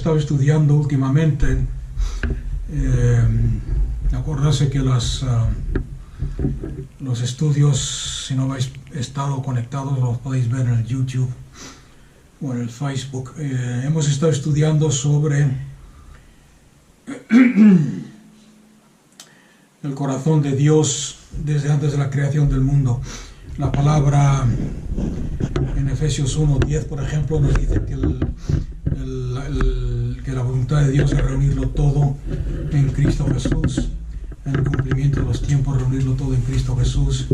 estado estudiando últimamente, acordarse que los estudios, si no habéis estado conectados, los podéis ver en el YouTube o en el Facebook. Hemos estado estudiando sobre el corazón de Dios desde antes de la creación del mundo. La palabra en Efesios 1:10, por ejemplo, nos dice que la voluntad de Dios es reunirlo todo en Cristo Jesús, en el cumplimiento de los tiempos, reunirlo todo en Cristo Jesús.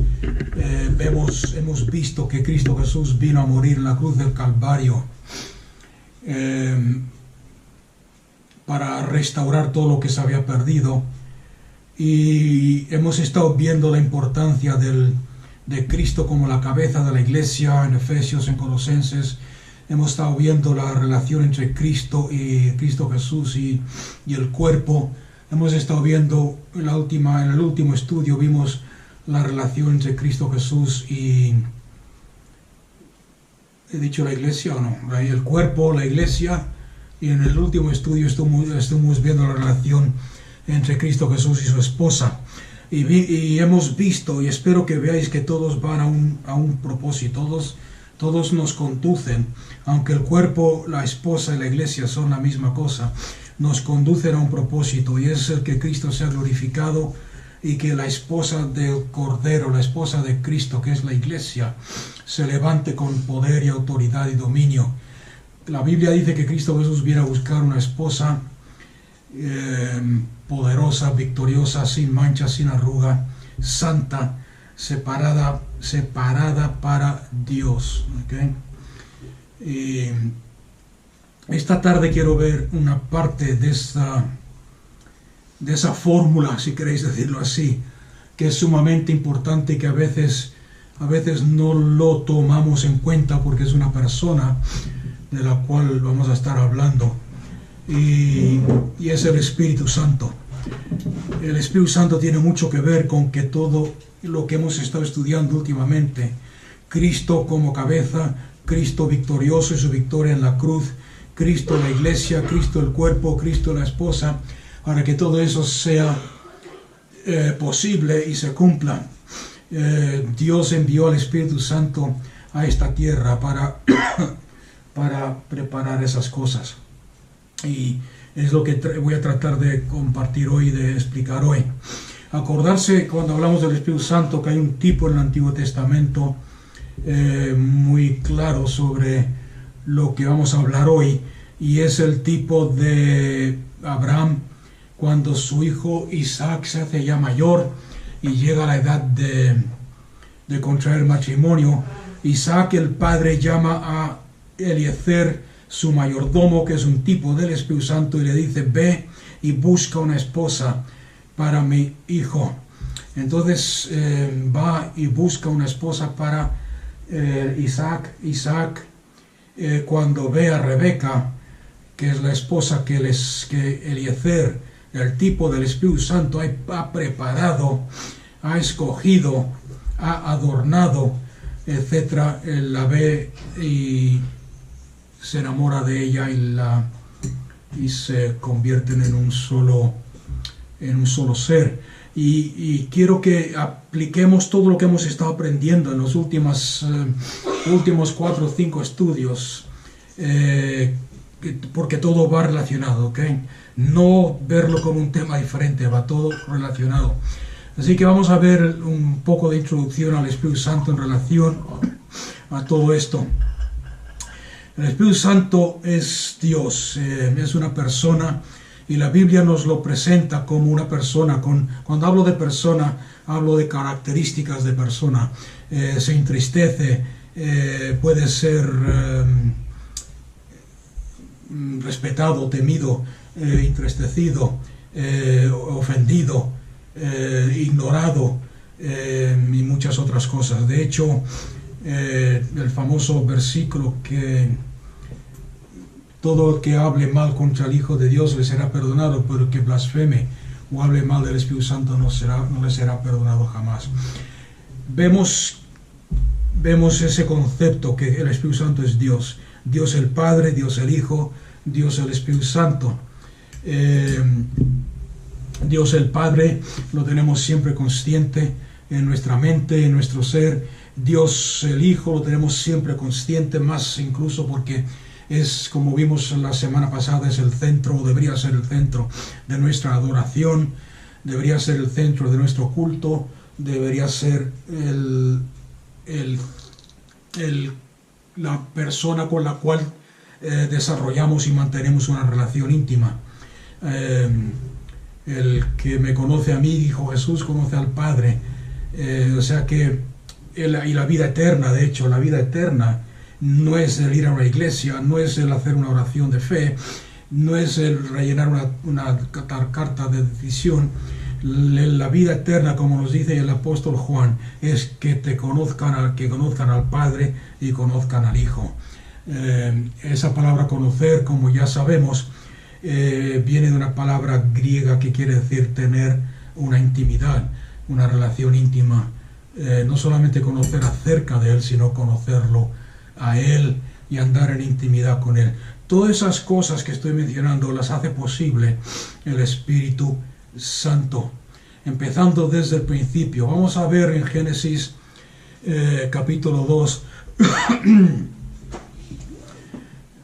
Hemos visto que Cristo Jesús vino a morir en la cruz del Calvario para restaurar todo lo que se había perdido, y hemos estado viendo la importancia de Cristo como la cabeza de la iglesia en Efesios, en Colosenses. Hemos estado viendo la relación entre Cristo y Cristo Jesús y el cuerpo. Hemos estado viendo en el último estudio vimos la relación entre Cristo Jesús y, ¿he dicho la iglesia o no? El cuerpo, la iglesia. Y en el último estudio estuvimos viendo la relación entre Cristo Jesús y su esposa. Y hemos visto, y espero que veáis que todos van a un propósito, todos nos conducen, aunque el cuerpo, la esposa y la iglesia son la misma cosa, nos conducen a un propósito, y es el que Cristo sea glorificado y que la esposa del Cordero, la esposa de Cristo, que es la iglesia, se levante con poder y autoridad y dominio. La Biblia dice que Cristo Jesús viene a buscar una esposa poderosa, victoriosa, sin mancha, sin arruga, santa, separada para Dios. ¿Okay? Y esta tarde quiero ver una parte de esa fórmula, si queréis decirlo así, que es sumamente importante y que a veces no lo tomamos en cuenta, porque es una persona de la cual vamos a estar hablando, y es el Espíritu Santo. El Espíritu Santo tiene mucho que ver con que todo lo que hemos estado estudiando últimamente, Cristo como cabeza, Cristo victorioso y su victoria en la cruz, Cristo la iglesia, Cristo el cuerpo, Cristo la esposa, para que todo eso sea posible y se cumpla. Dios envió al Espíritu Santo a esta tierra para preparar esas cosas, y es lo que voy a tratar de compartir hoy, de explicar hoy. Acordarse, cuando hablamos del Espíritu Santo, que hay un tipo en el Antiguo Testamento muy claro sobre lo que vamos a hablar hoy, y es el tipo de Abraham cuando su hijo Isaac se hace ya mayor y llega a la edad de contraer matrimonio. Isaac, el padre, llama a Eliezer, su mayordomo, que es un tipo del Espíritu Santo, y le dice: ve y busca una esposa para mi hijo. Entonces va y busca una esposa para Isaac. Isaac, cuando ve a Rebeca, que es la esposa que Eliezer, el tipo del Espíritu Santo, ha preparado, ha escogido, ha adornado, etcétera, la ve y se enamora de ella y se convierten en un solo ser. Y quiero que apliquemos todo lo que hemos estado aprendiendo en los últimos 4 o 5 estudios, porque todo va relacionado, ¿ok? No verlo como un tema diferente, va todo relacionado. Así que vamos a ver un poco de introducción al Espíritu Santo en relación a todo esto. El Espíritu Santo es Dios, es una persona, y la Biblia nos lo presenta como una persona. Cuando hablo de persona, hablo de características de persona. Se entristece, puede ser respetado, temido, entristecido, ofendido, ignorado, y muchas otras cosas. De hecho, el famoso versículo que todo el que hable mal contra el Hijo de Dios le será perdonado, pero el que blasfeme o hable mal del Espíritu Santo no le será perdonado jamás. Vemos ese concepto que el Espíritu Santo es Dios, Dios el Padre, Dios el Hijo, Dios el Espíritu Santo. Dios el Padre lo tenemos siempre consciente en nuestra mente, en nuestro ser. Dios el Hijo lo tenemos siempre consciente, más incluso porque es, como vimos la semana pasada, es el centro, debería ser el centro de nuestra adoración, debería ser el centro de nuestro culto, debería ser la persona con la cual desarrollamos y mantenemos una relación íntima. El que me conoce a mí, dijo Jesús, conoce al Padre. O sea que, y la vida eterna, de hecho, la vida eterna no es el ir a una iglesia, no es el hacer una oración de fe, no es el rellenar una carta de decisión. La vida eterna, como nos dice el apóstol Juan, es que conozcan al Padre y conozcan al Hijo. Esa palabra conocer, como ya sabemos, viene de una palabra griega que quiere decir tener una intimidad, una relación íntima. No solamente conocer acerca de Él, sino conocerlo a Él y andar en intimidad con Él. Todas esas cosas que estoy mencionando las hace posible el Espíritu Santo. Empezando desde el principio. Vamos a ver en Génesis capítulo 2.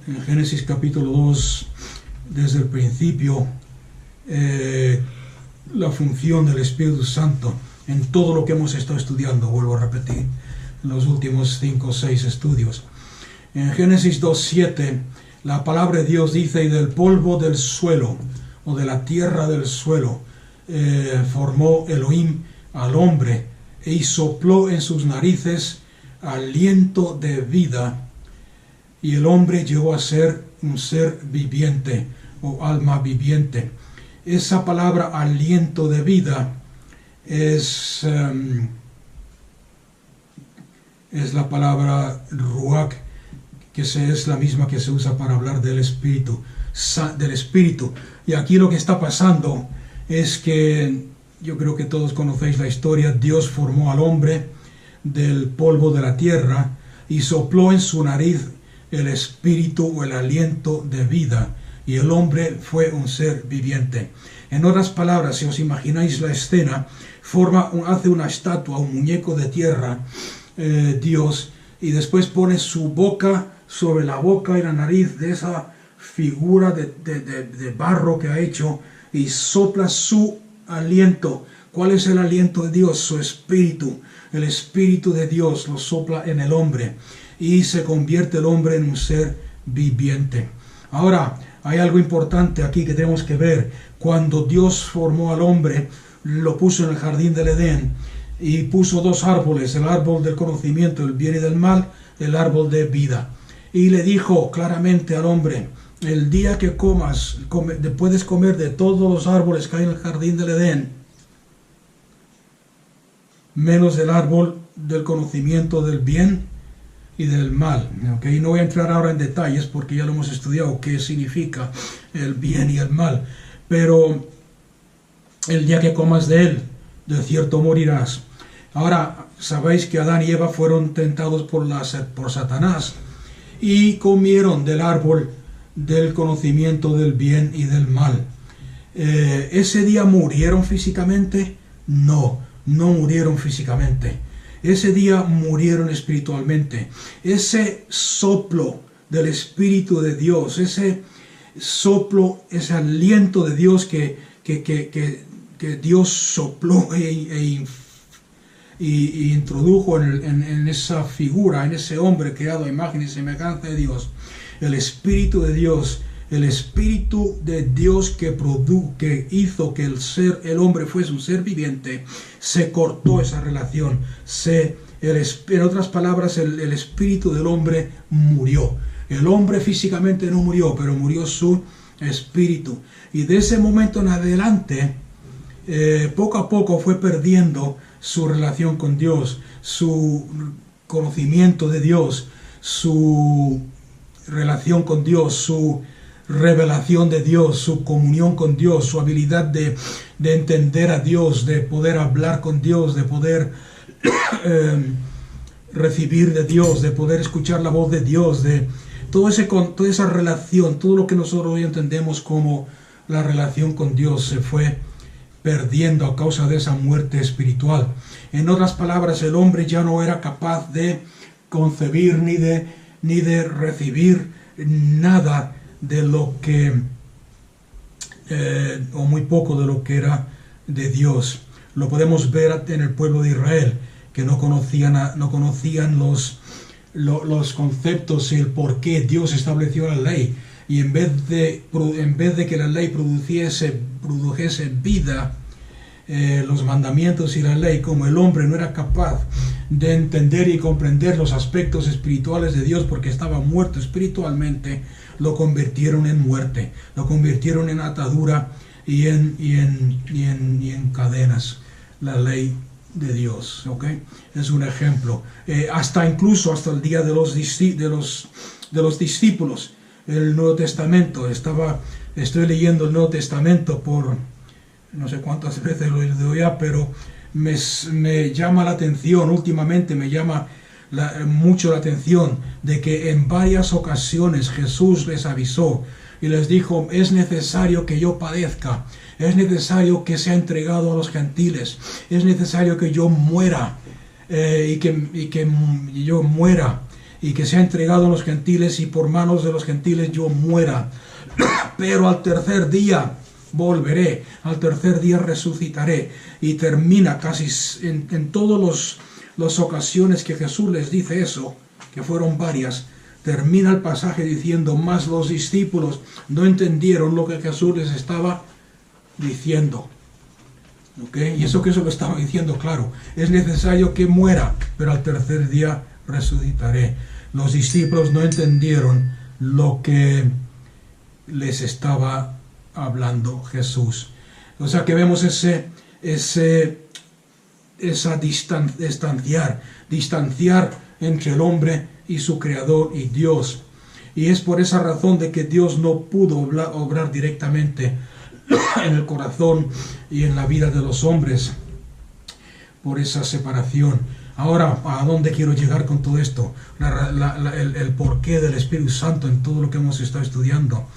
En Génesis capítulo 2, desde el principio, la función del Espíritu Santo en todo lo que hemos estado estudiando, vuelvo a repetir, en los últimos 5 o 6 estudios. En Génesis 2:7, la palabra de Dios dice: y del polvo del suelo, o de la tierra del suelo, formó Elohim al hombre, y sopló en sus narices aliento de vida, y el hombre llegó a ser un ser viviente, o alma viviente. Esa palabra aliento de vida es la palabra ruach, que es la misma que se usa para hablar del Espíritu. Y aquí lo que está pasando es que, yo creo que todos conocéis la historia, Dios formó al hombre del polvo de la tierra y sopló en su nariz el espíritu o el aliento de vida, y el hombre fue un ser viviente. En otras palabras, si os imagináis la escena, hace una estatua, un muñeco de tierra, Dios, y después pone su boca sobre la boca y la nariz de esa figura de barro que ha hecho, y sopla su aliento. ¿Cuál es el aliento de Dios? Su espíritu. El espíritu de Dios lo sopla en el hombre y se convierte el hombre en un ser viviente. Ahora, hay algo importante aquí que tenemos que ver. Cuando Dios formó al hombre, lo puso en el jardín del Edén y puso 2 árboles, el árbol del conocimiento del bien y del mal, el árbol de vida. Y le dijo claramente al hombre: el día que puedes comer de todos los árboles que hay en el jardín del Edén, menos del árbol del conocimiento del bien y del mal. ¿Okay? No voy a entrar ahora en detalles porque ya lo hemos estudiado, qué significa el bien y el mal. Pero el día que comas de él, de cierto morirás. Ahora, sabéis que Adán y Eva fueron tentados por Satanás y comieron del árbol del conocimiento del bien y del mal. ¿Ese día murieron físicamente? No murieron físicamente. Ese día murieron espiritualmente. Ese soplo del Espíritu de Dios, ese soplo, ese aliento de Dios que Dios sopló e introdujo en esa figura, en ese hombre creado a imagen y semejanza de Dios, el Espíritu de Dios, el Espíritu de Dios que hizo que el hombre fuese un ser viviente, se cortó esa relación. En otras palabras, el espíritu del hombre murió. El hombre físicamente no murió, pero murió su espíritu. Y de ese momento en adelante, poco a poco fue perdiendo su relación con Dios, su conocimiento de Dios, su relación con Dios, su revelación de Dios, su comunión con Dios, su habilidad de entender a Dios, de poder hablar con Dios, de poder recibir de Dios, de poder escuchar la voz de Dios, de toda esa relación, todo lo que nosotros hoy entendemos como la relación con Dios se fue perdiendo a causa de esa muerte espiritual. En otras palabras, el hombre ya no era capaz de concebir ni de recibir nada de lo que, o muy poco de lo que era de Dios. Lo podemos ver en el pueblo de Israel, que no conocían los conceptos y el por qué Dios estableció la ley. Y en vez de que la ley produjese vida, los mandamientos y la ley, como el hombre no era capaz de entender y comprender los aspectos espirituales de Dios porque estaba muerto espiritualmente, lo convirtieron en muerte, lo convirtieron en atadura y en cadenas. La ley de Dios, ¿ok? Es un ejemplo. Incluso hasta el día de los discípulos, el Nuevo Testamento. Estoy leyendo el Nuevo Testamento por no sé cuántas veces lo he leído ya, pero me llama la atención, últimamente me llama mucho la atención de que en varias ocasiones Jesús les avisó y les dijo: es necesario que yo padezca, es necesario que sea entregado a los gentiles, es necesario que yo muera, y que yo muera, y que sea entregado a los gentiles, y por manos de los gentiles yo muera, pero al tercer día volveré, al tercer día resucitaré. Y termina casi en todas las ocasiones que Jesús les dice eso, que fueron varias, termina el pasaje diciendo: mas los discípulos no entendieron lo que Jesús les estaba diciendo. ¿Okay? Y eso lo estaba diciendo claro: es necesario que muera, pero al tercer día resucitaré. Los discípulos no entendieron lo que les estaba hablando Jesús. O sea que vemos distanciar entre el hombre y su Creador y Dios. Y es por esa razón de que Dios no pudo obrar directamente en el corazón y en la vida de los hombres, por esa separación. Ahora, ¿a dónde quiero llegar con todo esto? El porqué del Espíritu Santo en todo lo que hemos estado estudiando.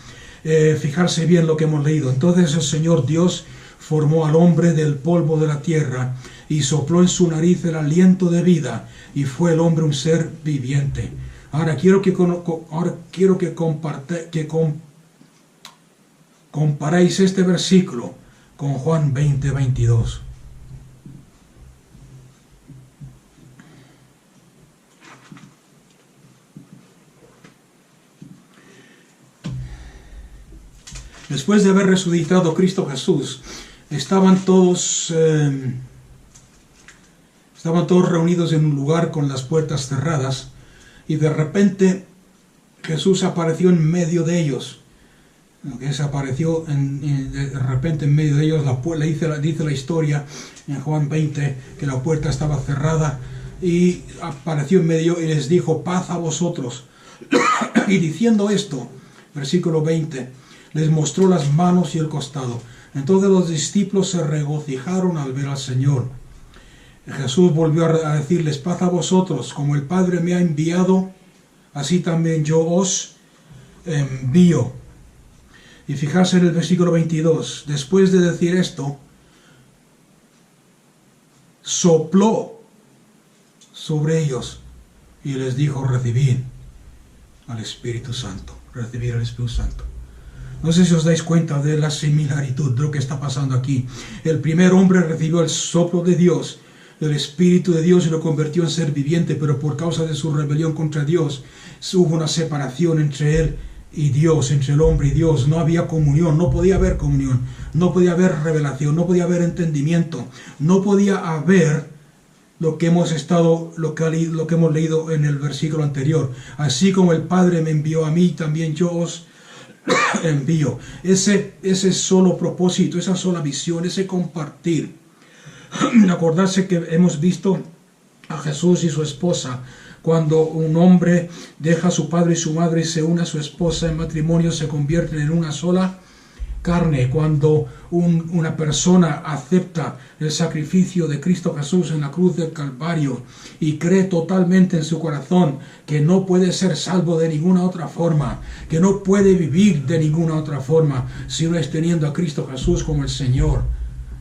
Fijarse bien lo que hemos leído. Entonces el Señor Dios formó al hombre del polvo de la tierra y sopló en su nariz el aliento de vida, y fue el hombre un ser viviente. Ahora quiero que comparéis este versículo con Juan 20:22. Después de haber resucitado Cristo Jesús, estaban todos reunidos en un lugar con las puertas cerradas, y de repente Jesús apareció en medio de ellos. Desapareció de repente en medio de ellos. Dice la historia en Juan 20 que la puerta estaba cerrada y apareció en medio y les dijo: paz a vosotros. Y diciendo esto, versículo 20, les mostró las manos y el costado. Entonces los discípulos se regocijaron al ver al Señor. Jesús volvió a decirles: paz a vosotros, como el Padre me ha enviado, así también yo os envío. Y fijarse en el versículo 22, después de decir esto, sopló sobre ellos y les dijo: recibid al Espíritu Santo, recibid al Espíritu Santo. No sé si os dais cuenta de la similaritud de lo que está pasando aquí. El primer hombre recibió el soplo de Dios, el Espíritu de Dios, y lo convirtió en ser viviente, pero por causa de su rebelión contra Dios, hubo una separación entre él y Dios, entre el hombre y Dios. No había comunión, no podía haber comunión, no podía haber revelación, no podía haber entendimiento, no podía haber lo que hemos leído en el versículo anterior. Así como el Padre me envió a mí, también yo os envío. Ese solo propósito, esa sola visión, ese compartir. Acordarse que hemos visto a Jesús y su esposa. Cuando un hombre deja a su padre y su madre y se une a su esposa en matrimonio, se convierten en una sola carne, cuando una persona acepta el sacrificio de Cristo Jesús en la cruz del Calvario y cree totalmente en su corazón que no puede ser salvo de ninguna otra forma, que no puede vivir de ninguna otra forma, si no es teniendo a Cristo Jesús como el Señor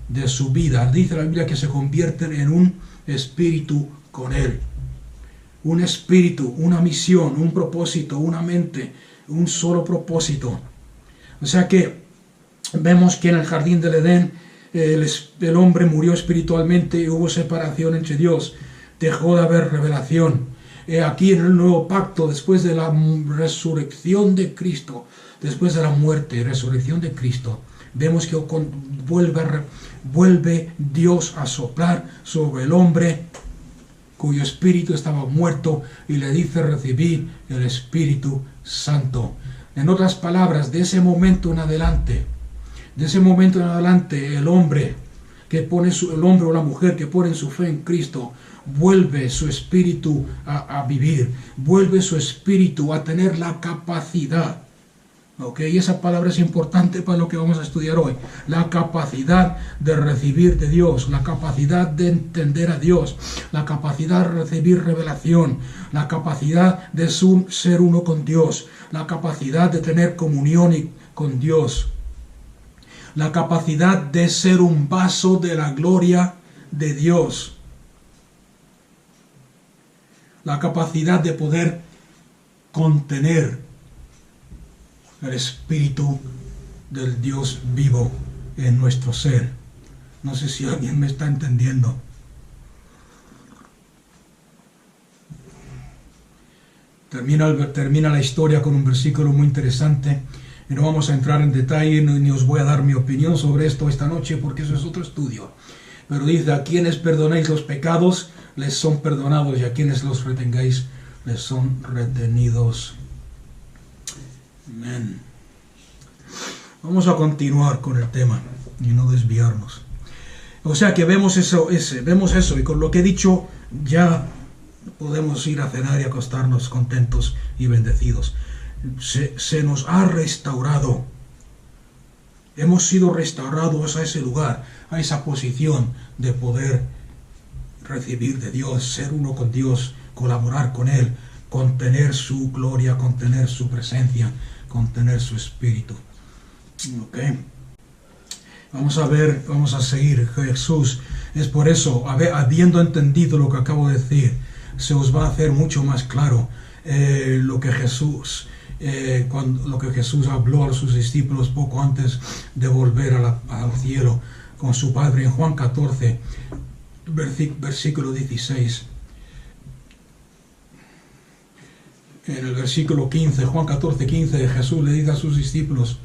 de su vida. Dice la Biblia que se convierten en un espíritu con Él. Un espíritu, una misión, un propósito, una mente, un solo propósito. O sea que vemos que en el jardín del Edén el hombre murió espiritualmente y hubo separación entre Dios. Dejó de haber revelación. Aquí en el nuevo pacto, después de la resurrección de Cristo, después de la muerte y resurrección de Cristo, vemos que vuelve Dios a soplar sobre el hombre cuyo espíritu estaba muerto y le dice recibir el Espíritu Santo. En otras palabras, de ese momento en adelante, el hombre o la mujer que pone su fe en Cristo, vuelve su espíritu a vivir, vuelve su espíritu a tener la capacidad. Y esa palabra es importante para lo que vamos a estudiar hoy. La capacidad de recibir de Dios, la capacidad de entender a Dios, la capacidad de recibir revelación, la capacidad de ser uno con Dios, la capacidad de tener comunión con Dios, la capacidad de ser un vaso de la gloria de Dios, la capacidad de poder contener el Espíritu del Dios vivo en nuestro ser. No sé si alguien me está entendiendo. Termina la historia con un versículo muy interesante, y no vamos a entrar en detalle, ni os voy a dar mi opinión sobre esto esta noche, porque eso es otro estudio. Pero dice, a quienes perdonéis los pecados, les son perdonados, y a quienes los retengáis, les son retenidos. Amén. Vamos a continuar con el tema y no desviarnos. O sea que vemos eso, y con lo que he dicho ya podemos ir a cenar y acostarnos contentos y bendecidos. Se nos ha restaurado. Hemos sido restaurados a ese lugar, a esa posición de poder recibir de Dios, ser uno con Dios, colaborar con Él, contener su gloria, contener su presencia, contener su espíritu. Vamos a seguir. Jesús, es por eso, habiendo entendido lo que acabo de decir, se os va a hacer mucho más claro lo que Jesús habló a sus discípulos poco antes de volver al cielo con su Padre en Juan 14, versículo 16. En el versículo 15, Juan 14, 15, Jesús le dice a sus discípulos,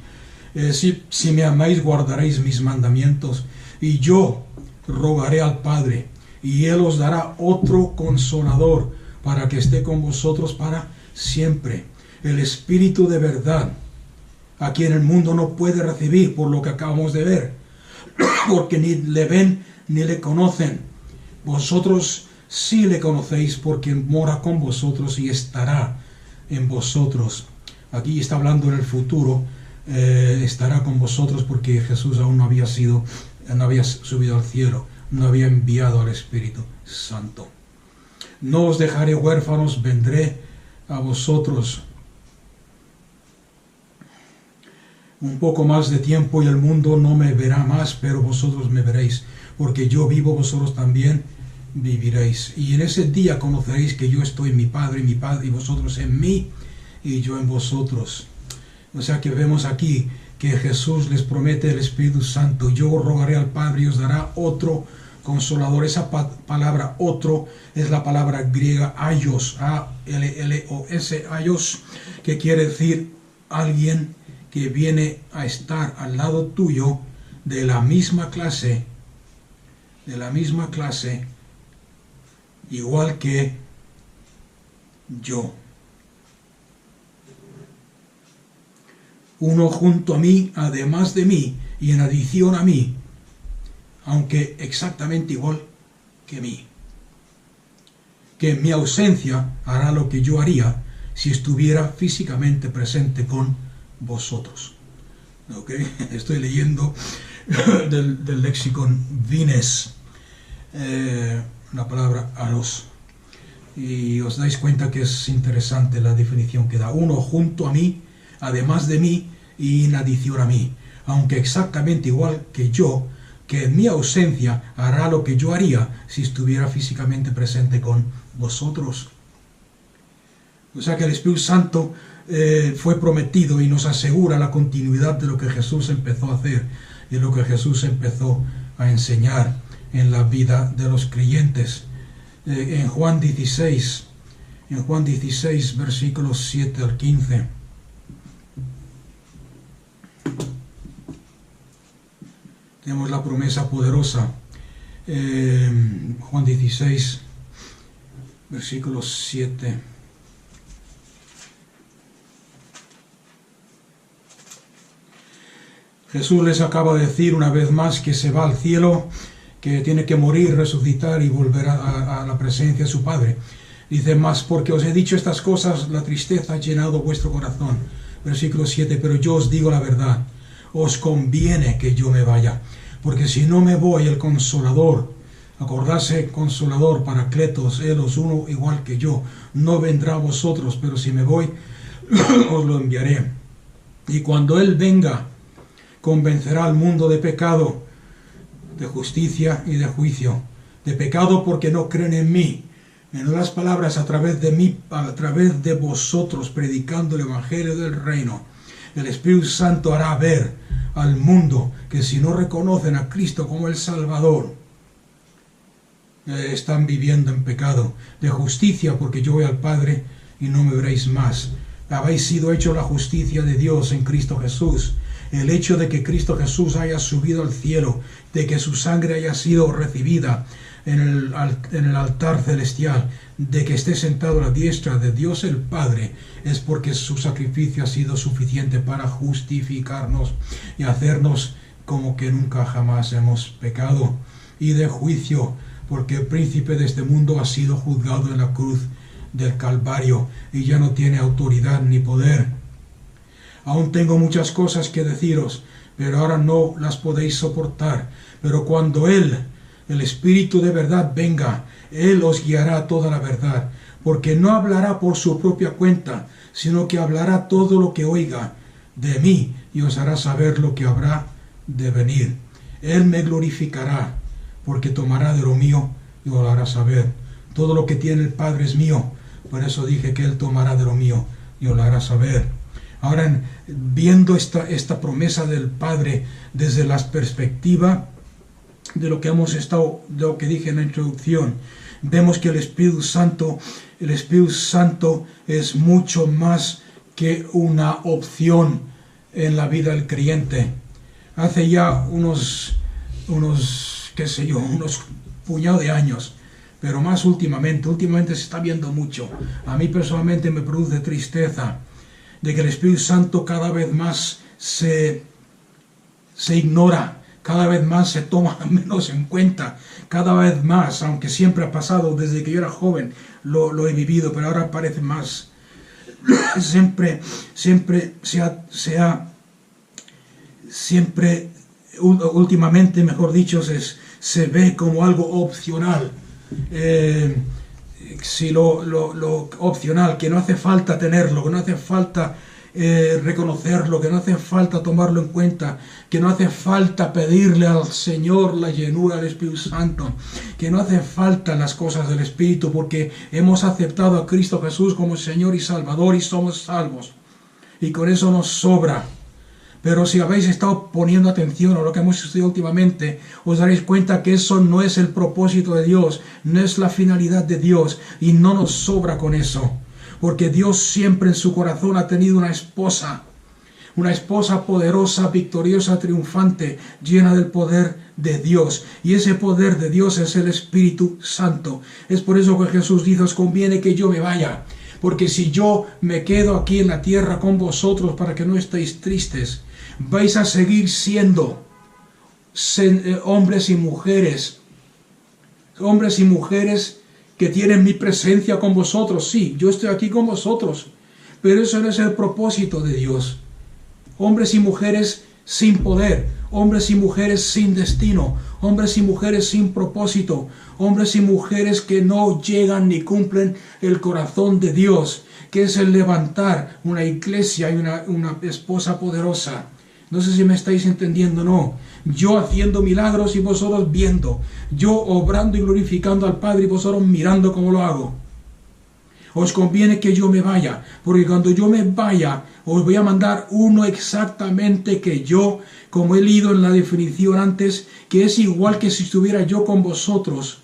si me amáis, guardaréis mis mandamientos, y yo rogaré al Padre, y Él os dará otro consolador, para que esté con vosotros para siempre, el Espíritu de verdad, a quien el mundo no puede recibir por lo que acabamos de ver, porque ni le ven ni le conocen. Vosotros sí le conocéis, porque mora con vosotros y estará en vosotros. Aquí está hablando en el futuro, estará con vosotros, porque Jesús aún no había subido al cielo, no había enviado al Espíritu Santo. No os dejaré huérfanos, vendré a vosotros. Un poco más de tiempo y el mundo no me verá más, pero vosotros me veréis, porque yo vivo, vosotros también viviréis. Y en ese día conoceréis que yo estoy en mi Padre, y vosotros en mí, y yo en vosotros. O sea que vemos aquí que Jesús les promete el Espíritu Santo. Yo rogaré al Padre y os dará otro consolador. Esa palabra otro es la palabra griega aios, A-L-L-O-S, aios, que quiere decir alguien que viene a estar al lado tuyo, de la misma clase, igual que yo. Uno junto a mí, además de mí, y en adición a mí, aunque exactamente igual que mí. Que en mi ausencia hará lo que yo haría si estuviera físicamente presente con vosotros. ¿ok? Estoy leyendo del léxico Vines, la palabra aros. Y os dais cuenta que es interesante la definición que da. Uno junto a mí, además de mí y en adición a mí. Aunque exactamente igual que yo, que en mi ausencia hará lo que yo haría si estuviera físicamente presente con vosotros. O sea que el Espíritu Santo fue prometido y nos asegura la continuidad de lo que Jesús empezó a hacer y lo que Jesús empezó a enseñar en la vida de los creyentes. En Juan 16, versículos 7 al 15. Tenemos la promesa poderosa. Juan 16, versículos 7. Jesús les acaba de decir una vez más que se va al cielo, que tiene que morir, resucitar y volver a la presencia de su Padre. Dice, más porque os he dicho estas cosas, la tristeza ha llenado vuestro corazón. Versículo 7, pero yo os digo la verdad, os conviene que yo me vaya, porque si no me voy, el Consolador, acordarse, Consolador, Paracletos, Elos, uno igual que yo, no vendrá a vosotros, pero si me voy, os lo enviaré. Y cuando Él venga, convencerá al mundo de pecado, de justicia y de juicio. De pecado porque no creen en mí. En otras palabras, a través de mí, a través de vosotros, predicando el Evangelio del Reino, el Espíritu Santo hará ver al mundo que si no reconocen a Cristo como el Salvador, están viviendo en pecado. De justicia porque yo voy al Padre y no me veréis más. Habéis sido hechos la justicia de Dios en Cristo Jesús. El hecho de que Cristo Jesús haya subido al cielo, de que su sangre haya sido recibida en el altar celestial, de que esté sentado a la diestra de Dios el Padre, es porque su sacrificio ha sido suficiente para justificarnos y hacernos como que nunca jamás hemos pecado. Y de juicio, porque el príncipe de este mundo ha sido juzgado en la cruz del Calvario y ya no tiene autoridad ni poder. Aún tengo muchas cosas que deciros, pero ahora no las podéis soportar. Pero cuando Él, el Espíritu de verdad, venga, Él os guiará a toda la verdad, porque no hablará por su propia cuenta, sino que hablará todo lo que oiga de mí y os hará saber lo que habrá de venir. Él me glorificará, porque tomará de lo mío y os lo hará saber. Todo lo que tiene el Padre es mío, por eso dije que Él tomará de lo mío y os lo hará saber. Ahora, viendo esta promesa del Padre desde la perspectiva de lo que de lo que dije en la introducción, vemos que el Espíritu Santo es mucho más que una opción en la vida del creyente. Hace ya unos puñado de años, pero más últimamente se está viendo mucho. A mí personalmente me produce tristeza de que el Espíritu Santo cada vez más se ignora, cada vez más se toma menos en cuenta, cada vez más, aunque siempre ha pasado desde que yo era joven, lo he vivido, pero ahora parece más. Siempre últimamente, mejor dicho, se ve como algo opcional. Si lo opcional, que no hace falta tenerlo, que no hace falta reconocerlo, que no hace falta tomarlo en cuenta, que no hace falta pedirle al Señor la llenura del Espíritu Santo, que no hace falta las cosas del Espíritu, porque hemos aceptado a Cristo Jesús como Señor y Salvador y somos salvos, y con eso nos sobra. Pero si habéis estado poniendo atención a lo que hemos estudiado últimamente, os daréis cuenta que eso no es el propósito de Dios, no es la finalidad de Dios, y no nos sobra con eso. Porque Dios siempre en su corazón ha tenido una esposa poderosa, victoriosa, triunfante, llena del poder de Dios. Y ese poder de Dios es el Espíritu Santo. Es por eso que Jesús dice, os conviene que yo me vaya. Porque si yo me quedo aquí en la tierra con vosotros para que no estéis tristes, vais a seguir siendo hombres y mujeres que tienen mi presencia con vosotros. Sí, yo estoy aquí con vosotros, pero eso no es el propósito de Dios. Hombres y mujeres sin poder, hombres y mujeres sin destino, hombres y mujeres sin propósito, hombres y mujeres que no llegan ni cumplen el corazón de Dios, que es el levantar una iglesia y una esposa poderosa. No sé si me estáis entendiendo o no. Yo haciendo milagros y vosotros viendo. Yo obrando y glorificando al Padre y vosotros mirando cómo lo hago. Os conviene que yo me vaya, porque cuando yo me vaya, os voy a mandar uno exactamente que yo, como he leído en la definición antes, que es igual que si estuviera yo con vosotros,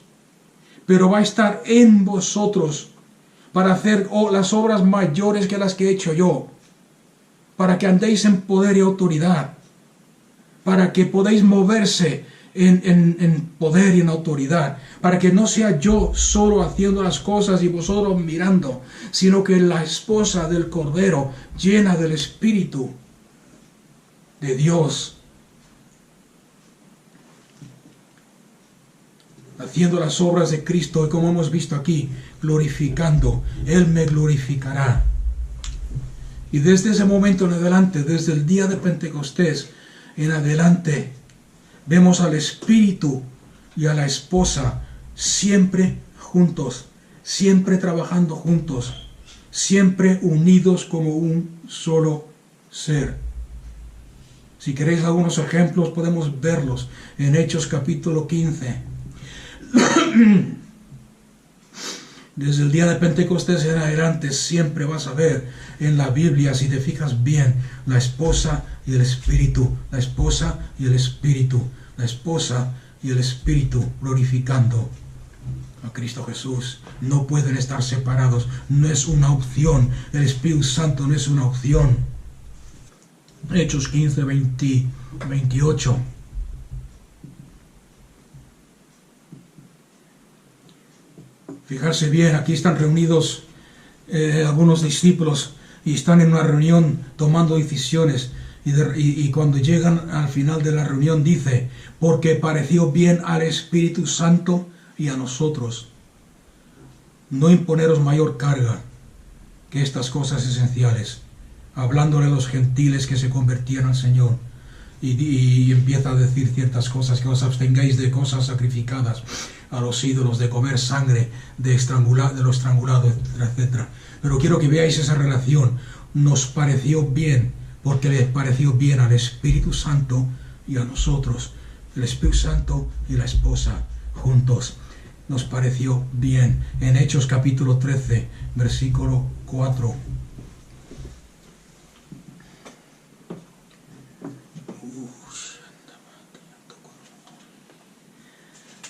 pero va a estar en vosotros para hacer las obras mayores que las que he hecho yo, para que andéis en poder y autoridad, para que podáis moverse en poder y en autoridad, para que no sea yo solo haciendo las cosas y vosotros mirando, sino que la esposa del Cordero, llena del Espíritu de Dios, haciendo las obras de Cristo, y como hemos visto aquí, glorificando, Él me glorificará. Y desde ese momento en adelante, desde el día de Pentecostés en adelante, vemos al Espíritu y a la esposa siempre juntos, siempre trabajando juntos, siempre unidos como un solo ser. Si queréis algunos ejemplos, podemos verlos en Hechos capítulo 15. Desde el día de Pentecostés en adelante siempre vas a ver en la Biblia, si te fijas bien, la esposa y el Espíritu, la esposa y el Espíritu, la esposa y el Espíritu glorificando a Cristo Jesús. No pueden estar separados, no es una opción. El Espíritu Santo no es una opción. Hechos 15, 28. Fijarse bien, aquí están reunidos algunos discípulos y están en una reunión tomando decisiones, y cuando llegan al final de la reunión dice: porque pareció bien al Espíritu Santo y a nosotros no imponeros mayor carga que estas cosas esenciales, hablándole a los gentiles que se convertían al Señor, y empieza a decir ciertas cosas, que os abstengáis de cosas sacrificadas a los ídolos, de comer sangre, de lo estrangulado, etcétera, etcétera. Pero quiero que veáis esa relación. Nos pareció bien, porque le pareció bien al Espíritu Santo y a nosotros. El Espíritu Santo y la esposa juntos. Nos pareció bien. En Hechos capítulo 13, versículo 4.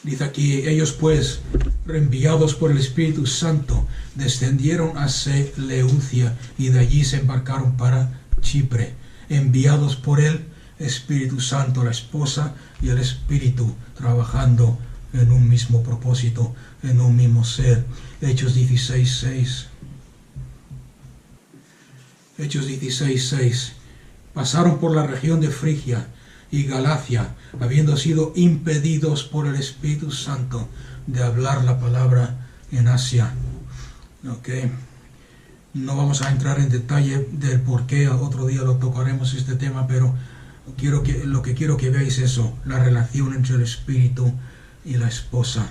Dice aquí: ellos pues, reenviados por el Espíritu Santo, descendieron a Seleucia y de allí se embarcaron para Chipre, enviados por el Espíritu Santo, la esposa y el Espíritu, trabajando en un mismo propósito, en un mismo ser. Hechos 16:6. Hechos 16:6. Pasaron por la región de Frigia y Galacia, habiendo sido impedidos por el Espíritu Santo de hablar la palabra en Asia. Okay. No vamos a entrar en detalle del por qué, otro día lo tocaremos este tema, pero lo que quiero que veáis eso, la relación entre el Espíritu y la esposa.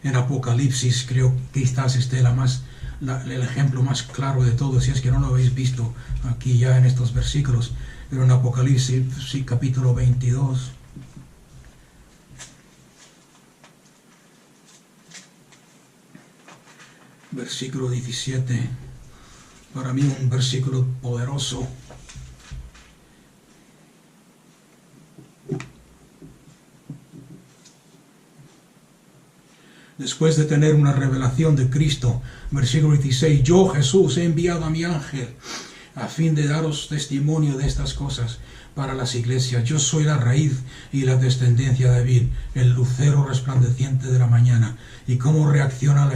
En Apocalipsis creo que quizás esté el ejemplo más claro de todo, si es que no lo habéis visto aquí ya en estos versículos. Pero en Apocalipsis, sí, capítulo 22, versículo 17, para mí un versículo poderoso. Después de tener una revelación de Cristo, versículo 16, yo, Jesús, he enviado a mi ángel a fin de daros testimonio de estas cosas para las iglesias. Yo soy la raíz y la descendencia de David, el lucero resplandeciente de la mañana. ¿Y cómo reacciona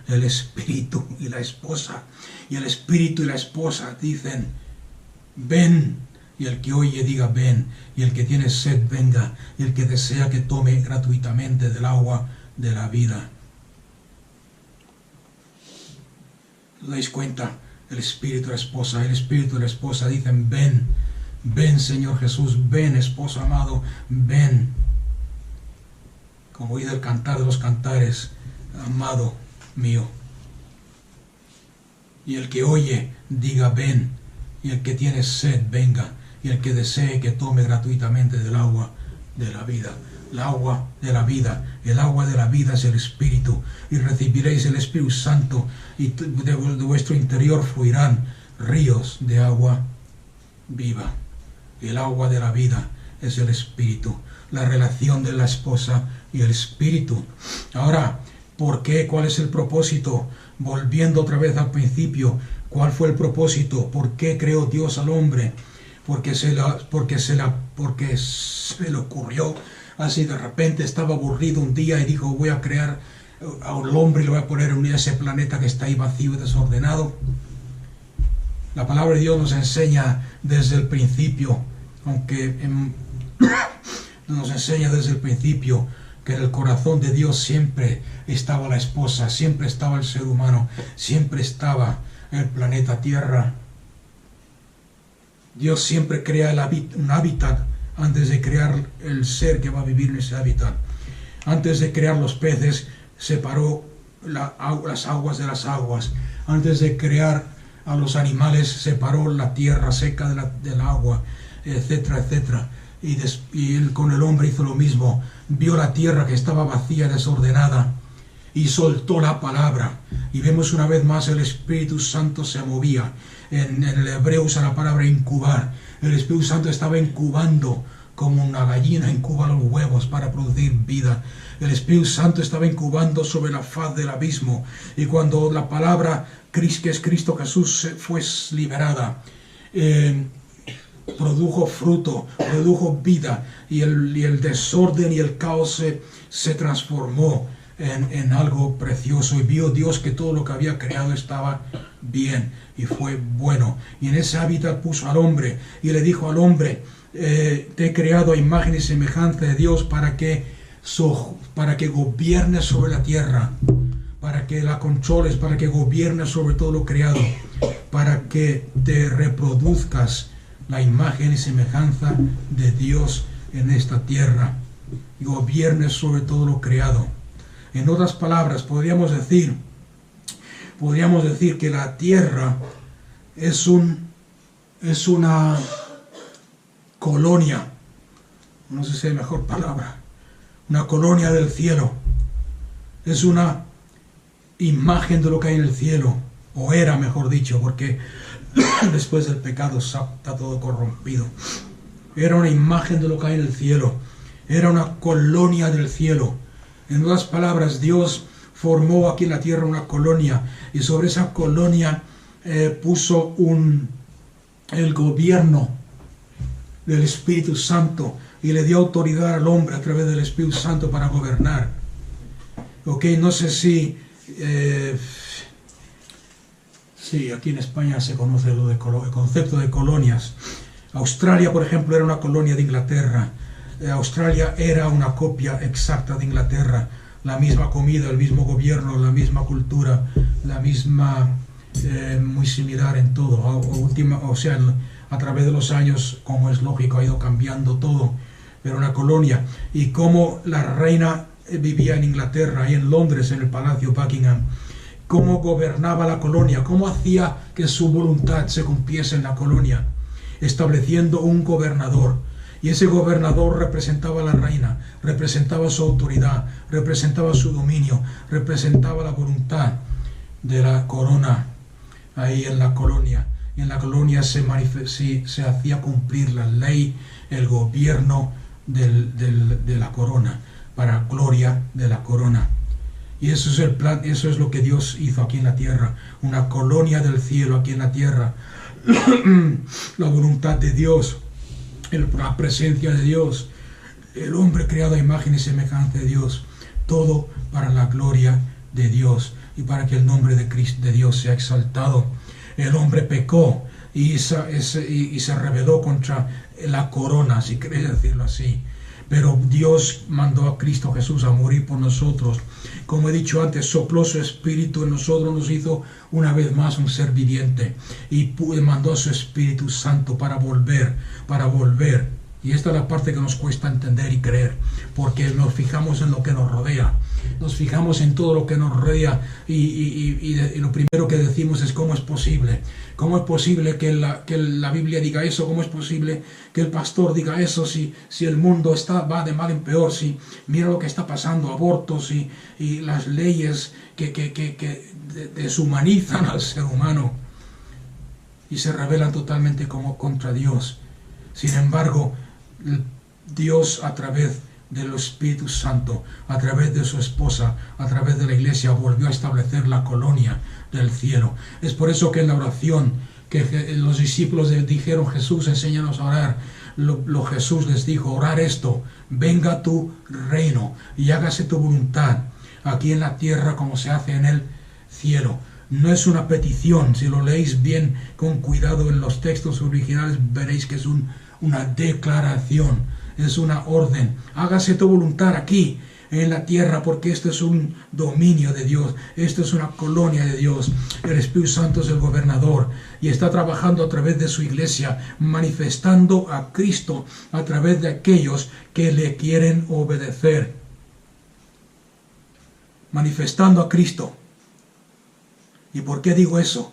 el Espíritu y la esposa? Y el Espíritu y la esposa dicen: ven. Y el que oye diga: ven. Y el que tiene sed venga. Y el que desea que tome gratuitamente del agua de la vida. ¿Os dais cuenta? El Espíritu y la esposa dicen: ven. Ven, Señor Jesús, ven, esposo amado, ven. Como oí del cantar de los cantares, amado mío. Y el que oye, diga ven. Y el que tiene sed, venga. Y el que desee, que tome gratuitamente del agua de la vida. El agua de la vida. El agua de la vida es el Espíritu. Y recibiréis el Espíritu Santo. Y de vuestro interior fluirán ríos de agua viva. El agua de la vida es el Espíritu. La relación de la esposa y el Espíritu. Ahora, ¿por qué? ¿Cuál es el propósito? Volviendo otra vez al principio, ¿cuál fue el propósito? ¿Por qué creó Dios al hombre? Porque se le ocurrió así de repente, estaba aburrido un día y dijo, voy a crear al hombre y le voy a poner en ese planeta que está ahí vacío y desordenado. La palabra de Dios nos enseña desde el principio, nos enseña desde el principio que en el corazón de Dios siempre estaba la esposa, siempre estaba el ser humano, siempre estaba el planeta Tierra. Dios siempre crea un hábitat antes de crear el ser que va a vivir en ese hábitat. Antes de crear los peces, separó las aguas de las aguas. Antes de crear a los animales, separó la tierra seca del agua, etcétera, etcétera. Y él con el hombre hizo lo mismo. Vio la tierra que estaba vacía, desordenada, y soltó la palabra. Y vemos una vez más el Espíritu Santo se movía. En el hebreo usa la palabra incubar. El Espíritu Santo estaba incubando como una gallina incuba los huevos para producir vida. El Espíritu Santo estaba incubando sobre la faz del abismo. Y cuando la palabra que es Cristo Jesús fue liberada, produjo fruto, produjo vida, y el desorden y el caos se transformó en algo precioso, y vio Dios que todo lo que había creado estaba bien y fue bueno. Y en ese hábitat puso al hombre y le dijo al hombre, te he creado a imagen y semejanza de Dios para que gobiernes sobre la tierra, para que la controles, para que gobiernes sobre todo lo creado, para que te reproduzcas la imagen y semejanza de Dios en esta tierra y gobiernes sobre todo lo creado. En otras palabras, podríamos decir que la tierra es una colonia, no sé si hay mejor palabra, una colonia del cielo. Es una imagen de lo que hay en el cielo, o era, mejor dicho, porque después del pecado está todo corrompido. Era una imagen de lo que hay en el cielo. Era una colonia del cielo. En otras palabras, Dios formó aquí en la tierra una colonia, y sobre esa colonia puso el gobierno del Espíritu Santo, y le dio autoridad al hombre a través del Espíritu Santo para gobernar. Ok, no sé si aquí en España se conoce el concepto de colonias. Australia, por ejemplo, era una colonia de Inglaterra. Australia era una copia exacta de Inglaterra. La misma comida, el mismo gobierno, la misma cultura, la misma, muy similar en todo. A través de los años, como es lógico, ha ido cambiando todo. Pero una colonia. Y como la reina vivía en Inglaterra, y en Londres, en el Palacio Buckingham, cómo gobernaba la colonia, cómo hacía que su voluntad se cumpliese en la colonia, estableciendo un gobernador. Y ese gobernador representaba a la reina, representaba su autoridad, representaba su dominio, representaba la voluntad de la corona ahí en la colonia. Y en la colonia se hacía cumplir la ley, el gobierno de la corona, para gloria de la corona. Y eso es el plan, eso es lo que Dios hizo aquí en la tierra, una colonia del cielo aquí en la tierra. La voluntad de Dios, la presencia de Dios, el hombre creado a imagen y semejanza de Dios, todo para la gloria de Dios y para que el nombre de Cristo, de Dios, sea exaltado. El hombre pecó y se rebeló contra la corona, si queréis decirlo así. pero Dios mandó a Cristo Jesús a morir por nosotros. Como he dicho antes, sopló su espíritu en nosotros, nos hizo una vez más un ser viviente y mandó a su Espíritu Santo para volver. Y esta es la parte que nos cuesta entender y creer, porque nos fijamos en lo que nos rodea, nos fijamos en todo lo que nos rodea y lo primero que decimos es ¿cómo es posible? ¿Cómo es posible que la Biblia diga eso? ¿Cómo es posible que el pastor diga eso si el mundo va de mal en peor? Si mira lo que está pasando, abortos y las leyes que deshumanizan al ser humano y se rebelan totalmente como contra Dios. Sin embargo, Dios a través del Espíritu Santo, a través de su esposa, a través de la iglesia, volvió a establecer la colonia del cielo. Es por eso que en la oración que los discípulos dijeron, Jesús, enséñanos a orar, Jesús les dijo, orar esto, venga tu reino y hágase tu voluntad, aquí en la tierra como se hace en el cielo. No es una petición, si lo leéis bien con cuidado en los textos originales veréis que es una declaración, es una orden. Hágase tu voluntad aquí en la tierra, porque esto es un dominio de Dios, esto es una colonia de Dios. El Espíritu Santo es el gobernador y está trabajando a través de su iglesia, manifestando a Cristo a través de aquellos que le quieren obedecer. Manifestando a Cristo. ¿Y por qué digo eso?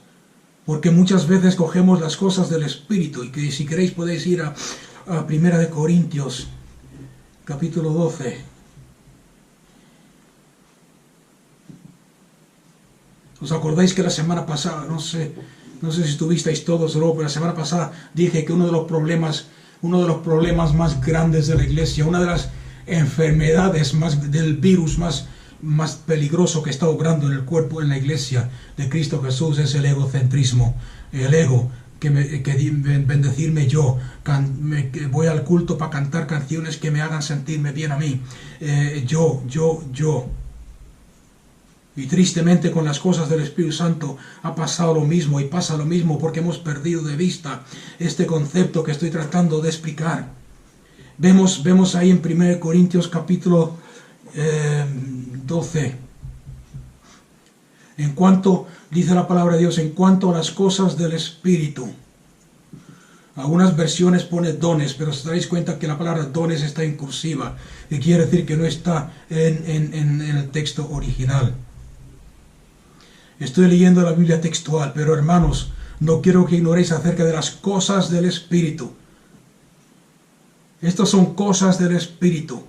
Porque muchas veces cogemos las cosas del Espíritu, y que si queréis podéis ir a 1 Corintios, capítulo 12. ¿Os acordáis que la semana pasada, no sé si estuvisteis todos, pero la semana pasada dije que uno de los problemas más grandes de la iglesia, una de las enfermedades del virus más peligroso que está obrando en el cuerpo, en la iglesia de Cristo Jesús, es el egocentrismo, el ego, que bendecirme yo, que voy al culto para cantar canciones que me hagan sentirme bien a mí, yo. Y tristemente con las cosas del Espíritu Santo ha pasado lo mismo, y pasa lo mismo porque hemos perdido de vista este concepto que estoy tratando de explicar. Vemos ahí en 1 Corintios capítulo 12, en cuanto, dice la palabra de Dios, en cuanto a las cosas del Espíritu. Algunas versiones pone dones, pero os daréis cuenta que la palabra dones está en cursiva, y quiere decir que no está en el texto original. Estoy leyendo la Biblia textual, pero hermanos, no quiero que ignoréis acerca de las cosas del Espíritu. Estas son cosas del Espíritu.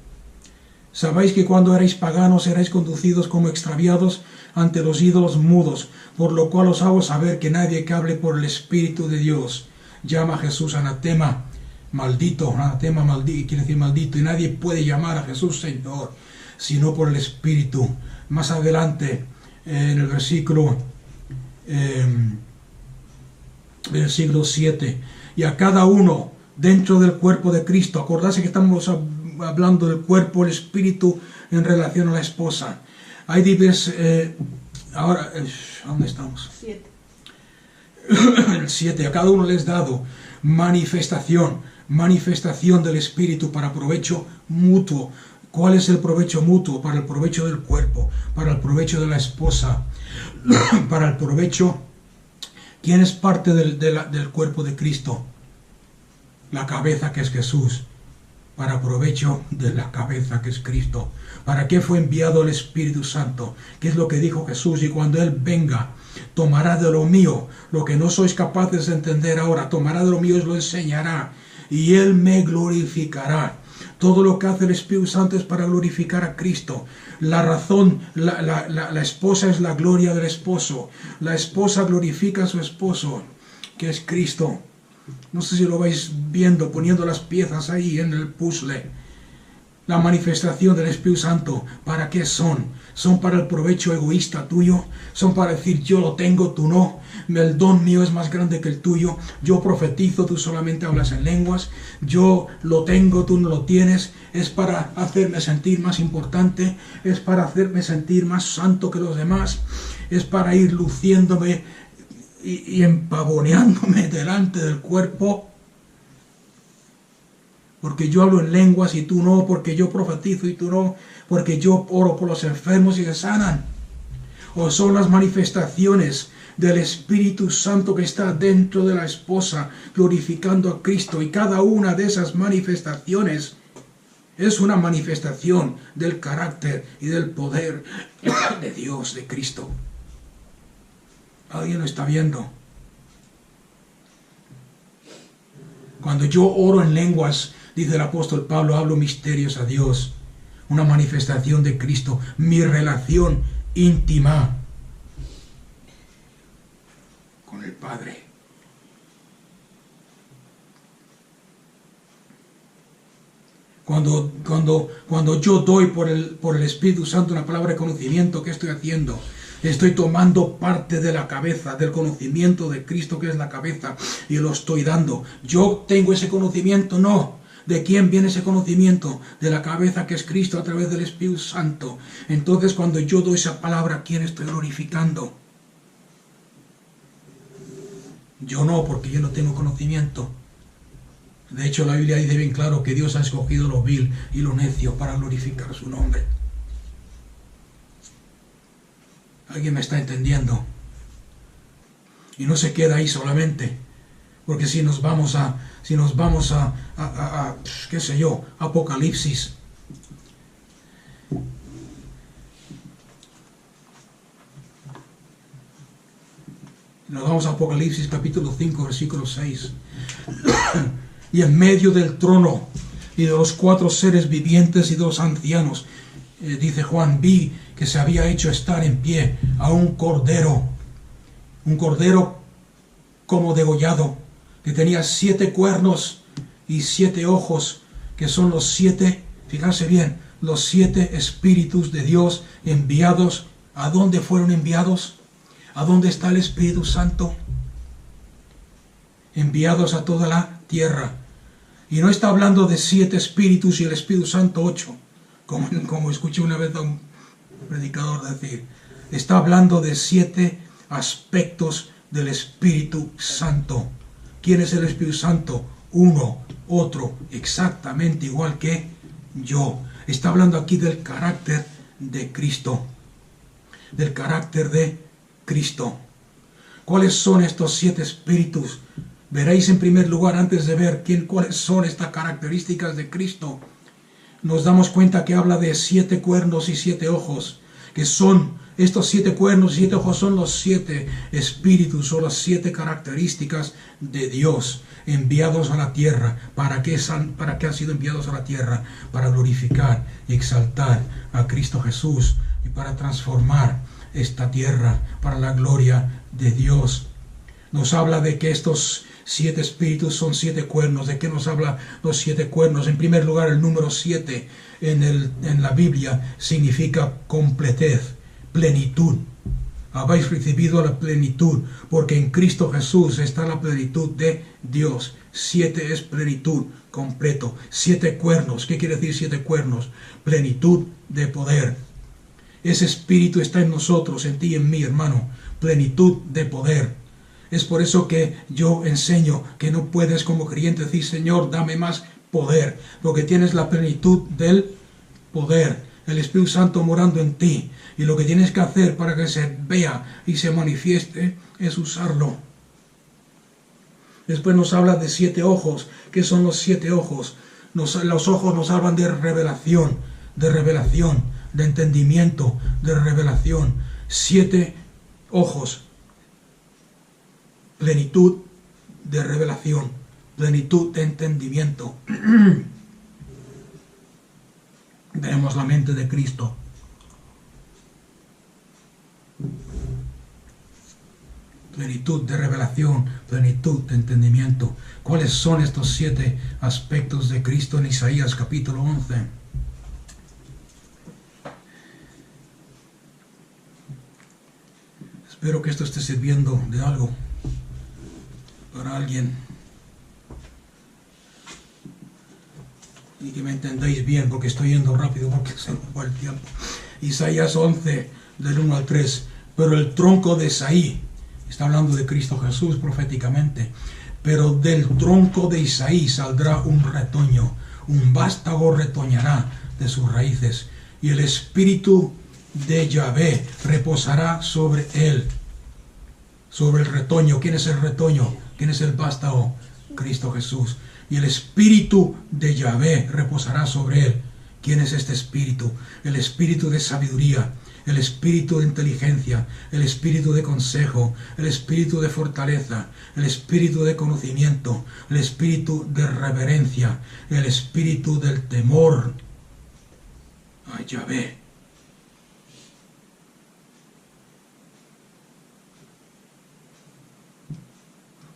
Sabéis que cuando erais paganos erais conducidos como extraviados ante los ídolos mudos, por lo cual os hago saber que nadie que hable por el Espíritu de Dios llama a Jesús anatema, maldito, quiere decir maldito, y nadie puede llamar a Jesús Señor, sino por el Espíritu. Más adelante, en el versículo 7, y a cada uno dentro del cuerpo de Cristo. Acordarse que estamos hablando del cuerpo, el espíritu en relación a la esposa. Hay diversos... ahora, ¿dónde estamos? 7. El 7. A cada uno les dado manifestación del espíritu para provecho mutuo. ¿Cuál es el provecho mutuo? Para el provecho del cuerpo, para el provecho de la esposa, para el provecho... ¿Quién es parte del cuerpo de Cristo? La cabeza, que es Jesús. Para provecho de la cabeza, que es Cristo. ¿Para qué fue enviado el Espíritu Santo? ¿Qué es lo que dijo Jesús? Y cuando Él venga, tomará de lo mío, lo que no sois capaces de entender ahora, tomará de lo mío y os lo enseñará, y Él me glorificará. Todo lo que hace el Espíritu Santo es para glorificar a Cristo. La razón, la esposa es la gloria del esposo. La esposa glorifica a su esposo, que es Cristo. No sé si lo vais viendo, poniendo las piezas ahí en el puzzle. La manifestación del Espíritu Santo, ¿para qué son? ¿Son para el provecho egoísta tuyo? ¿Son para decir yo lo tengo, tú no? El don mío es más grande que el tuyo. Yo profetizo, tú solamente hablas en lenguas. Yo lo tengo, tú no lo tienes. Es para hacerme sentir más importante. Es para hacerme sentir más santo que los demás. Es para ir luciéndome y empavoneándome delante del cuerpo. Porque yo hablo en lenguas y tú no, porque yo profetizo y tú no, porque yo oro por los enfermos y se sanan. O son las manifestaciones del Espíritu Santo que está dentro de la esposa, glorificando a Cristo. Y cada una de esas manifestaciones es una manifestación del carácter y del poder de Dios, de Cristo. ¿Alguien lo está viendo? Cuando yo oro en lenguas, dice el apóstol Pablo, hablo misterios a Dios. Una manifestación de Cristo, mi relación íntima con el Padre. Cuando yo doy por el Espíritu Santo una palabra de conocimiento, ¿qué estoy haciendo? Estoy tomando parte de la cabeza, del conocimiento de Cristo que es la cabeza, y lo estoy dando. ¿Yo tengo ese conocimiento? No. ¿De quién viene ese conocimiento? De la cabeza que es Cristo a través del Espíritu Santo. Entonces cuando yo doy esa palabra, ¿a quién estoy glorificando? Yo no, porque yo no tengo conocimiento. De hecho, la Biblia dice bien claro que Dios ha escogido lo vil y lo necio para glorificar su nombre. ¿Alguien me está entendiendo? Y no se queda ahí solamente, porque si nos vamos a qué sé yo, Apocalipsis. Nos vamos a Apocalipsis capítulo 5, versículo 6. Y en medio del trono y de los 4 seres vivientes y de los ancianos, dice Juan, vi que se había hecho estar en pie a un cordero como degollado, que tenía 7 cuernos y 7 ojos, que son los 7, fíjense bien, los 7 espíritus de Dios enviados. ¿A dónde fueron enviados? ¿A dónde está el Espíritu Santo? Enviados a toda la tierra. Y no está hablando de 7 espíritus y el Espíritu Santo 8, como escuché una vez a un predicador decir. Está hablando de 7 aspectos del Espíritu Santo. ¿Quién es el Espíritu Santo? Uno, otro, exactamente igual que yo. Está hablando aquí del carácter de Cristo. Del carácter de Cristo. ¿Cuáles son estos 7 espíritus? Veréis en primer lugar, antes de ver cuáles son estas características de Cristo, nos damos cuenta que habla de 7 cuernos y 7 ojos, que son estos 7 cuernos y 7 ojos son los 7 espíritus o las 7 características de Dios enviados a la tierra. ¿Para qué han sido enviados a la tierra? Para glorificar y exaltar a Cristo Jesús y para transformar esta tierra para la gloria de Dios. Nos habla de que estos 7 espíritus son 7 cuernos. ¿De qué nos habla los 7 cuernos? En primer lugar, el número 7 en la Biblia significa completez, plenitud. Habéis recibido la plenitud, porque en Cristo Jesús está la plenitud de Dios. 7 es plenitud, completo. 7 cuernos. ¿Qué quiere decir 7 cuernos? Plenitud de poder. Ese espíritu está en nosotros, en ti y en mí, hermano. Plenitud de poder. Es por eso que yo enseño que no puedes como creyente decir, Señor, dame más poder, porque tienes la plenitud del poder, el Espíritu Santo morando en ti, y lo que tienes que hacer para que se vea y se manifieste es usarlo. Después nos habla de 7 ojos. ¿Qué son los 7 ojos? Los ojos nos hablan de revelación, de entendimiento, de revelación. 7 ojos. Plenitud de revelación, plenitud de entendimiento. Tenemos la mente de Cristo. Plenitud de revelación, plenitud de entendimiento. ¿Cuáles son estos 7 aspectos de Cristo en Isaías capítulo 11? Espero que esto esté sirviendo de algo para alguien y que me entendáis bien, porque estoy yendo rápido porque se me va el tiempo. Isaías 11 del 1 al 3. Pero el tronco de Isaí, está hablando de Cristo Jesús proféticamente, pero del tronco de Isaí saldrá un retoño, Un vástago retoñará de sus raíces, y el espíritu de Yahvé reposará sobre él. Sobre el retoño. ¿Quién es el retoño? ¿Quién es el vástago? Cristo Jesús. Y el espíritu de Yahvé reposará sobre él. ¿Quién es este espíritu? El espíritu de sabiduría, el espíritu de inteligencia, el espíritu de consejo, el espíritu de fortaleza, el espíritu de conocimiento, el espíritu de reverencia, el espíritu del temor a Yahvé.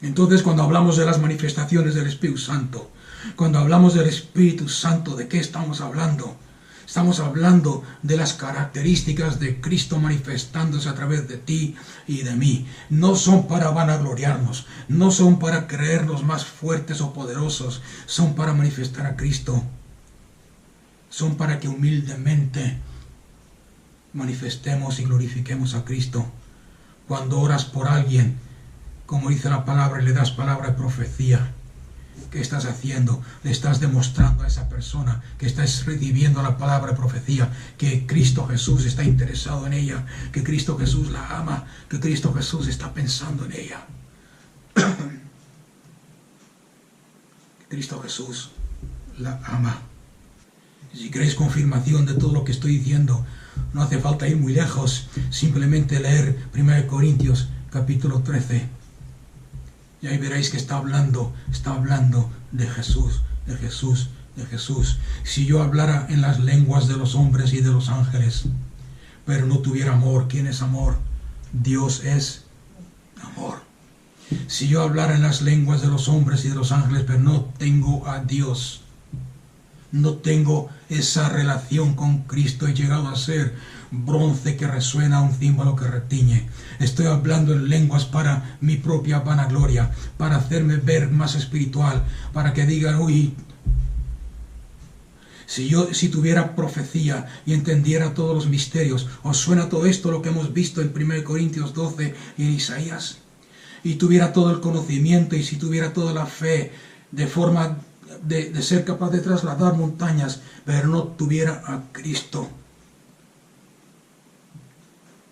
Entonces, cuando hablamos de las manifestaciones del Espíritu Santo, cuando hablamos del Espíritu Santo, ¿de qué estamos hablando? Estamos hablando de las características de Cristo manifestándose a través de ti y de mí. No son para vanagloriarnos, no son para creernos más fuertes o poderosos, son para manifestar a Cristo. Son para que humildemente manifestemos y glorifiquemos a Cristo. Cuando oras por alguien, como dice la palabra, y le das palabra de profecía, ¿qué estás haciendo? Le estás demostrando a esa persona que estás recibiendo la palabra de profecía, que Cristo Jesús está interesado en ella, que Cristo Jesús la ama, que Cristo Jesús está pensando en ella. Cristo Jesús la ama. Si queréis confirmación de todo lo que estoy diciendo, no hace falta ir muy lejos, simplemente leer 1 Corintios capítulo 13. Y ahí veréis que está hablando de Jesús, de Jesús, de Jesús. Si yo hablara en las lenguas de los hombres y de los ángeles, pero no tuviera amor, ¿quién es amor? Dios es amor. Si yo hablara en las lenguas de los hombres y de los ángeles, pero no tengo a Dios, no tengo esa relación con Cristo, he llegado a ser bronce que resuena, un címbalo que retiñe. Estoy hablando en lenguas para mi propia vanagloria, para hacerme ver más espiritual, para que digan, uy, si tuviera profecía y entendiera todos los misterios, ¿os suena todo esto lo que hemos visto en 1 Corintios 12 y en Isaías? Y tuviera todo el conocimiento, y si tuviera toda la fe, de forma de ser capaz de trasladar montañas, pero no tuviera a Cristo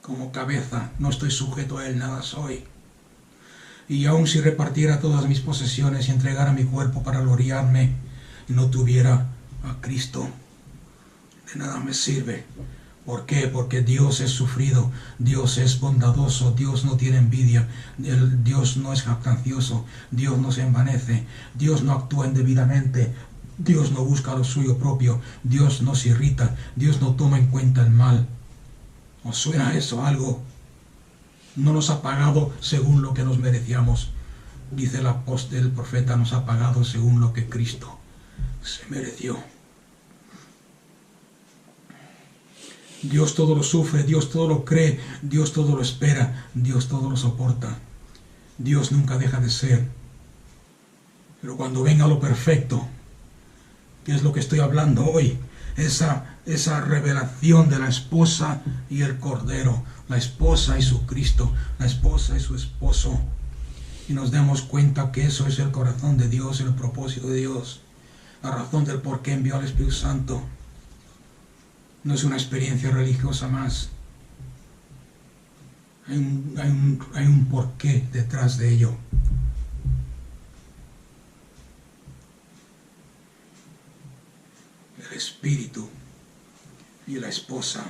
como cabeza, no estoy sujeto a Él, nada soy. Y aun si repartiera todas mis posesiones y entregara mi cuerpo para gloriarme, y no tuviera a Cristo, de nada me sirve. ¿Por qué? Porque Dios es sufrido, Dios es bondadoso, Dios no tiene envidia, Dios no es jactancioso, Dios no se envanece, Dios no actúa indebidamente, Dios no busca lo suyo propio, Dios no se irrita, Dios no toma en cuenta el mal. ¿Os suena eso algo? No nos ha pagado según lo que nos merecíamos. Dice el apóstol, el profeta, nos ha pagado según lo que Cristo se mereció. Dios todo lo sufre, Dios todo lo cree, Dios todo lo espera, Dios todo lo soporta. Dios nunca deja de ser. Pero cuando venga lo perfecto, que es lo que estoy hablando hoy, esa revelación de la esposa y el cordero, la esposa y su Cristo, la esposa y su esposo, y nos demos cuenta que eso es el corazón de Dios, el propósito de Dios, la razón del por qué envió al Espíritu Santo. No es una experiencia religiosa más. Hay un porqué detrás de ello. El Espíritu y la esposa.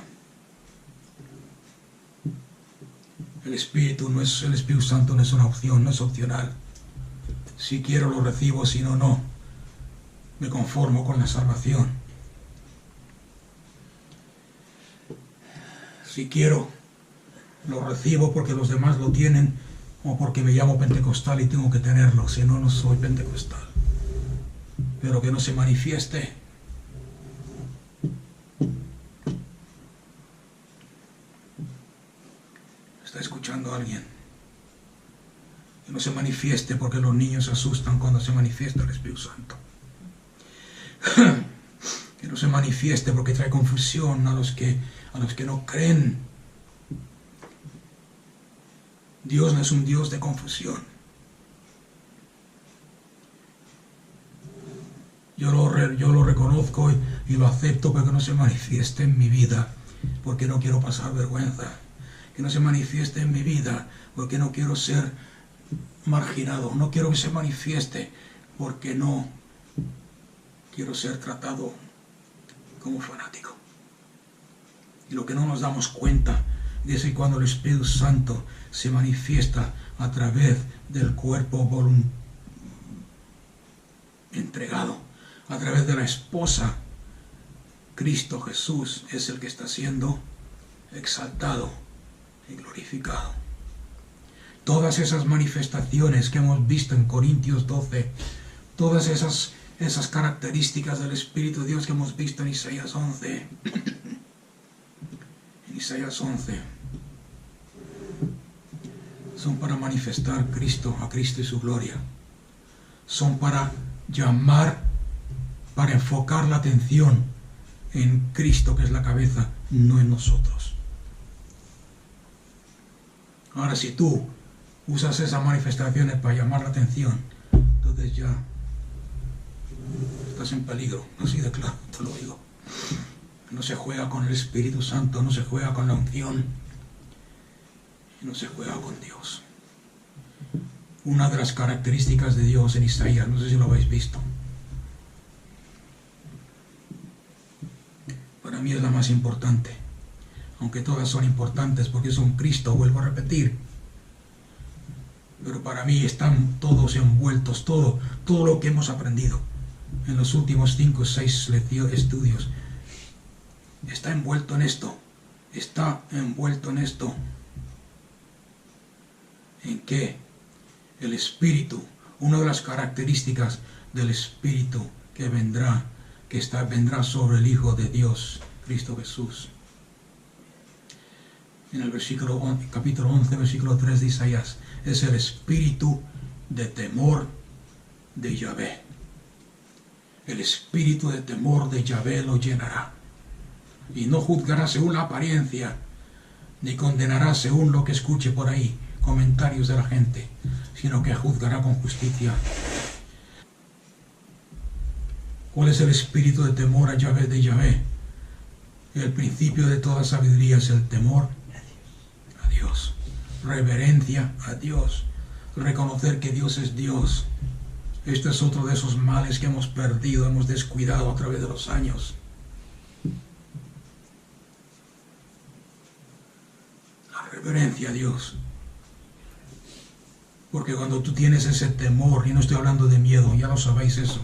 El Espíritu Santo no es una opción, no es opcional. Si quiero lo recibo, si no, no. Me conformo con la salvación. Si quiero, lo recibo porque los demás lo tienen o porque me llamo pentecostal y tengo que tenerlo, si no, no soy pentecostal. Pero que no se manifieste. ¿Está escuchando a alguien? Que no se manifieste porque los niños se asustan cuando se manifiesta el Espíritu Santo. Que no se manifieste porque trae confusión a los que no creen. Dios no es un Dios de confusión. Yo lo reconozco y lo acepto, pero que no se manifieste en mi vida, porque no quiero pasar vergüenza. Que no se manifieste en mi vida, porque no quiero ser marginado. No quiero que se manifieste, porque no quiero ser tratado como fanático. Y lo que no nos damos cuenta es que cuando el Espíritu Santo se manifiesta a través del cuerpo entregado, a través de la esposa, Cristo Jesús es el que está siendo exaltado y glorificado. Todas esas manifestaciones que hemos visto en Corintios 12, todas esas características del Espíritu de Dios que hemos visto en Isaías 11, Isaías 11, son para manifestar a Cristo y su gloria. Son para llamar, para enfocar la atención en Cristo, que es la cabeza, no en nosotros. Ahora, si tú usas esas manifestaciones para llamar la atención, entonces ya estás en peligro, así de claro, te lo digo. No se juega con el Espíritu Santo, no se juega con la unción, y no se juega con Dios. Una de las características de Dios en Isaías, no sé si lo habéis visto, para mí es la más importante, aunque todas son importantes porque son Cristo, vuelvo a repetir, pero para mí están todos envueltos, todo lo que hemos aprendido en los últimos 5 o 6 estudios, está envuelto en esto, en que el Espíritu, una de las características del Espíritu que vendrá sobre el Hijo de Dios, Cristo Jesús. En el capítulo 11, versículo 3 de Isaías, es el espíritu de temor de Yahvé. El espíritu de temor de Yahvé lo llenará. Y no juzgará según la apariencia, ni condenará según lo que escuche por ahí, comentarios de la gente, sino que juzgará con justicia. ¿Cuál es el espíritu de temor a Yahvé de Yahvé? El principio de toda sabiduría es el temor a Dios, reverencia a Dios, reconocer que Dios es Dios. Este es otro de esos males que hemos perdido, hemos descuidado a través de los años. La reverencia a Dios. Porque cuando tú tienes ese temor, y no estoy hablando de miedo, ya lo sabéis eso,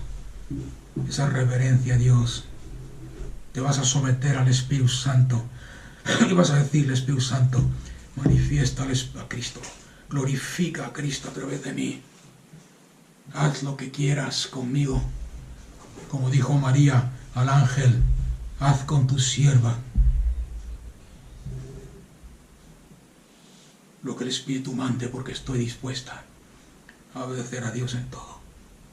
esa reverencia a Dios, te vas a someter al Espíritu Santo y vas a decirle: Espíritu Santo, manifiesta a Cristo, glorifica a Cristo a través de mí, haz lo que quieras conmigo, como dijo María al ángel: haz con tu sierva lo que el Espíritu mande, porque estoy dispuesta a obedecer a Dios en todo.